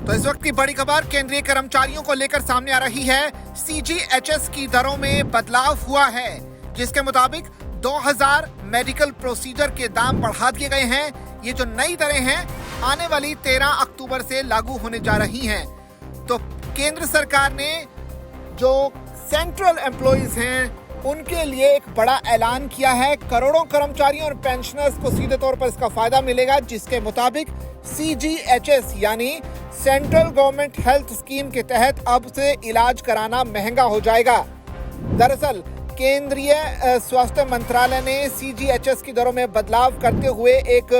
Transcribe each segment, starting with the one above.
तो इस वक्त की बड़ी खबर केंद्रीय कर्मचारियों को लेकर सामने आ रही है। सीजीएचएस की दरों में बदलाव हुआ है, जिसके मुताबिक 2000 मेडिकल प्रोसीजर के दाम बढ़ा दिए गए हैं। ये जो नई दरें हैं आने वाली 13 अक्टूबर से लागू होने जा रही हैं। तो केंद्र सरकार ने जो सेंट्रल एम्प्लॉइज हैं उनके लिए एक बड़ा ऐलान किया है। करोड़ों कर्मचारियों और पेंशनर्स को सीधे तौर पर इसका फायदा मिलेगा, जिसके मुताबिक सीजीएचएस यानी सेंट्रल गवर्नमेंट हेल्थ स्कीम के तहत अब से इलाज कराना महंगा हो जाएगा। दरअसल केंद्रीय स्वास्थ्य मंत्रालय ने सीजीएचएस की दरों में बदलाव करते हुए एक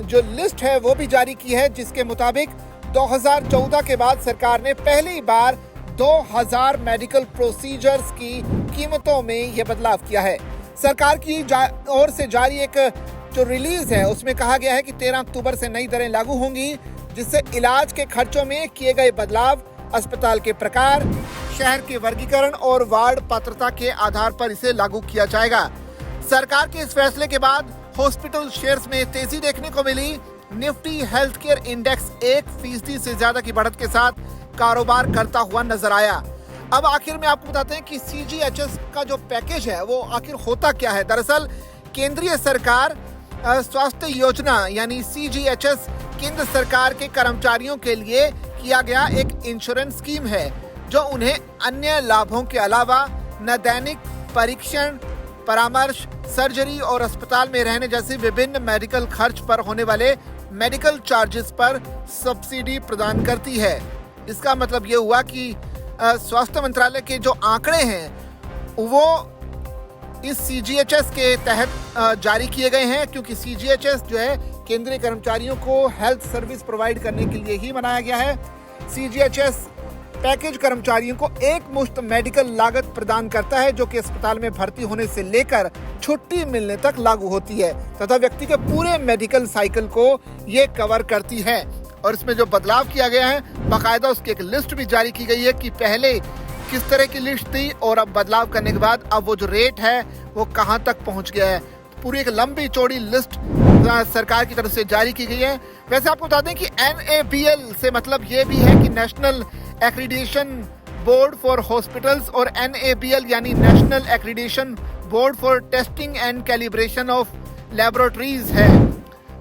जो लिस्ट है वो भी जारी की है, जिसके मुताबिक 2014 के बाद सरकार ने पहली बार 2000 मेडिकल प्रोसीजर्स की कीमतों में यह बदलाव किया है। सरकार की ओर से जारी एक जो रिलीज है उसमें कहा गया है कि 13 अक्टूबर से नई दरें लागू होंगी, जिससे इलाज के खर्चों में किए गए बदलाव, अस्पताल के प्रकार, शहर के वर्गीकरण और वार्ड पात्रता के आधार पर इसे लागू किया जाएगा। सरकार के इस फैसले के बाद हॉस्पिटल शेयर्स में तेजी देखने को मिली। निफ्टी हेल्थ केयर इंडेक्स 1% से ज्यादा की बढ़त के साथ कारोबार करता हुआ नजर आया। अब आखिर में आपको बताते हैं कि सीजीएचएस का जो पैकेज है वो आखिर होता क्या है। दरअसल केंद्रीय सरकार स्वास्थ्य योजना यानी सीजीएचएस केंद्र सरकार के कर्मचारियों के लिए किया गया एक इंश्योरेंस स्कीम है, जो उन्हें अन्य लाभों के अलावा नैदानिक परीक्षण, परामर्श, सर्जरी और अस्पताल में रहने जैसे विभिन्न मेडिकल खर्च पर होने वाले मेडिकल चार्जेस पर सब्सिडी प्रदान करती है। इसका मतलब ये हुआ कि स्वास्थ्य मंत्रालय के जो आंकड़े हैं वो इस सीजीएचएस के तहत जारी किए गए हैं, क्योंकि सीजीएचएस जो है केंद्रीय कर्मचारियों को हेल्थ सर्विस प्रोवाइड करने के लिए ही बनाया गया है। सीजीएचएस पैकेज कर्मचारियों को एक मुश्त मेडिकल लागत प्रदान करता है, जो कि अस्पताल में भर्ती होने से लेकर छुट्टी मिलने तक लागू होती है तथा व्यक्ति के पूरे मेडिकल साइकिल को ये कवर करती है। और इसमें जो बदलाव किया गया है, बाकायदा उसकी एक लिस्ट भी जारी की गई है कि पहले किस तरह की लिस्ट थी और अब बदलाव करने के बाद अब वो जो रेट है वो कहां तक पहुंच गया है। पूरी एक लंबी चौड़ी लिस्ट सरकार की तरफ से जारी की गई है। वैसे आपको बता दें कि NABL से मतलब ये भी है कि national accreditation board for hospitals, और NABL यानी national accreditation board for testing and calibration of laboratories है।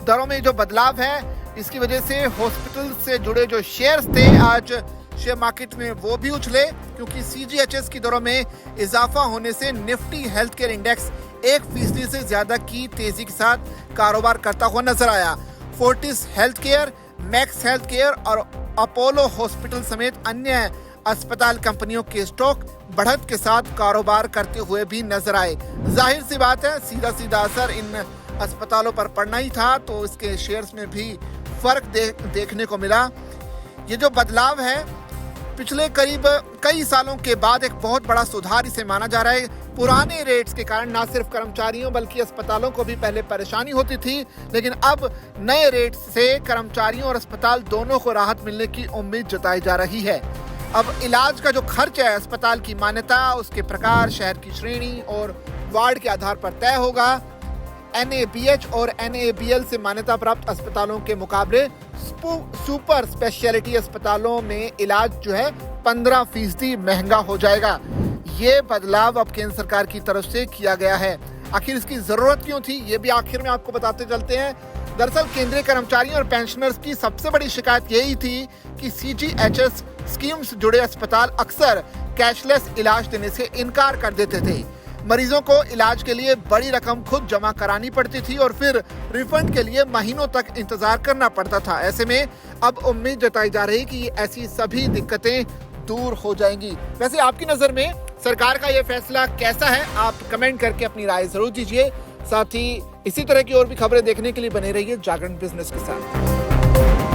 दरों में जो बदलाव है इसकी वजह से हॉस्पिटल से जुड़े जो शेयर्स थे आज शेयर मार्केट में वो भी उछले, क्योंकि सीजीएचएस की दरों में इजाफा होने से निफ्टी हेल्थ केयर इंडेक्स 1% से ज्यादा की तेजी के साथ कारोबार करता हुआ नजर आया। Fortis health care, max health care और अपोलो हॉस्पिटल समेत अन्य अस्पताल कंपनियों के स्टॉक बढ़त के साथ कारोबार करते हुए भी नजर आए। जाहिर सी बात है, सीधा असर इन अस्पतालों पर पड़ना ही था, तो इसके शेयर्स में भी फर्क देखने को मिला। ये जो बदलाव है पिछले करीब कई सालों के बाद एक बहुत बड़ा सुधार इसे माना जा रहा है। पुराने रेट्स के कारण न सिर्फ कर्मचारियों बल्कि अस्पतालों को भी पहले परेशानी होती थी, लेकिन अब नए रेट्स से कर्मचारियों और अस्पताल दोनों को राहत मिलने की उम्मीद जताई जा रही है। अब इलाज का जो खर्च है अस्पताल की मान्यता, उसके प्रकार, शहर की श्रेणी और वार्ड के आधार पर तय होगा। NABH और NABL से मान्यता प्राप्त अस्पतालों के मुकाबले सुपर स्पेशलिटी अस्पतालों में इलाज जो है 15% महंगा हो जाएगा। ये बदलाव अब केंद्र सरकार की तरफ से किया गया है। आखिर इसकी जरूरत क्यों थी, ये भी आखिर में आपको बताते चलते हैं। दरअसल केंद्रीय कर्मचारियों और पेंशनर्स की सबसे बड़ी शिकायत यही थी कि सीजीएचएस स्कीम से जुड़े अस्पताल अक्सर कैशलेस इलाज देने से इनकार कर देते थे। मरीजों को इलाज के लिए बड़ी रकम खुद जमा करानी पड़ती थी और फिर रिफंड के लिए महीनों तक इंतजार करना पड़ता था। ऐसे में अब उम्मीद जताई जा रही कि ऐसी सभी दिक्कतें दूर हो जाएंगी। वैसे आपकी नजर में सरकार का यह फैसला कैसा है, आप कमेंट करके अपनी राय जरूर दीजिए। साथ ही इसी तरह की और भी खबरें देखने के लिए बने रहिए जागरण बिजनेस के साथ।